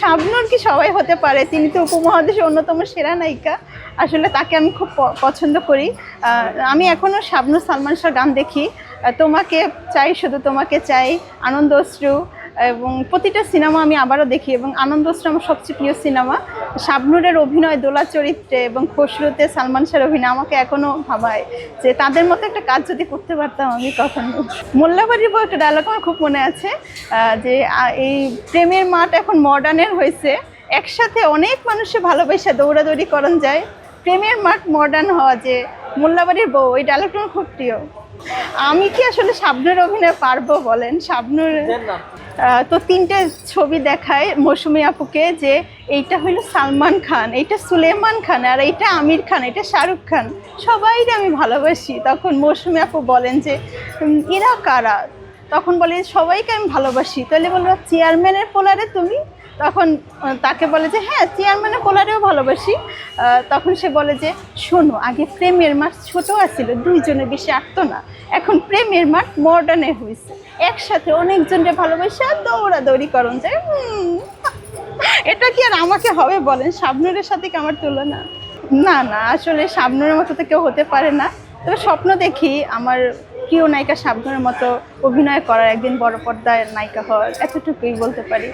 শাবনূর কি সবাই হতে পারে, তিনি তো উপমহাদেশের অন্যতম সেরা নায়িকা। আসলে তাকে আমি খুব পছন্দ করি। আমি এখনো শাবনূর সালমান শাহর গান দেখি, তোমাকে চাই, শুধু তোমাকে চাই, আনন্দ অশ্রু, এবং প্রতিটা সিনেমা আমি আবারও দেখি, এবং আনন্দ অশ্রু আমার সবচেয়ে প্রিয় সিনেমা। শাবনূরের অভিনয় দোলা চরিত্রে এবং খসরুতে সালমান শাহর অভিনয় আমাকে এখনো ভাবায় যে তাদের মতো একটা কাজ যদি করতে পারতাম আমি কখনো। মোল্লাবাড়ির বউ একটা ডায়লগ আমার খুব মনে আছে, যে এই প্রেমের মাঠ এখন মডার্নের হয়েছে, একসাথে অনেক মানুষের ভালোবাসা দৌড়াদৌড়ি করন যায়, প্রেমের মাঠ মডার্ন হওয়া, যে মোল্লাবাড়ির বউ, এই ডায়লগটা আমার খুব প্রিয়। আমি কি আসলে শাবনূরের অভিনয় পারবো বলেন? শাবনূর তো 3টে ছবি দেখায় মৌসুমী আপুকে, যে এইটা হইলো সালমান খান, এইটা সুলেমান খান, আর এইটা আমির খান, এটা শাহরুখ খান, সবাইকে আমি ভালোবাসি। তখন মৌসুমী আপু বলেন যে এরা কারা? তখন বলে সবাইকে আমি ভালোবাসি। তাহলে বললো চেয়ারম্যানের পোলারে তুমি? তখন তাকে বলে যে হ্যাঁ, চেয়ারম্যানের পোলারেও ভালোবাসি। তখন সে বলে যে শোনো, আগে প্রেমের মাঠ ছোট আছিল, 2 জনের বেশি আটতো না, এখন প্রেমের মাঠ মডার্নে হয়েছে, একসাথে অনেকজনের ভালোবাসা দৌড়াদৌড়ি করন যায়। এটা কি আর আমাকে হবে বলেন? শাবনূরের সাথে কি আমার তুলনা? না না, আসলে শাবনূরের মতো তো কেউ হতে পারে না। তবে স্বপ্ন দেখি আমার প্রিয় নায়িকা শাবনূরের মতো অভিনয় করার, একদিন বড় পর্দায় নায়িকা হওয়ার, এতটুকুই বলতে পারি।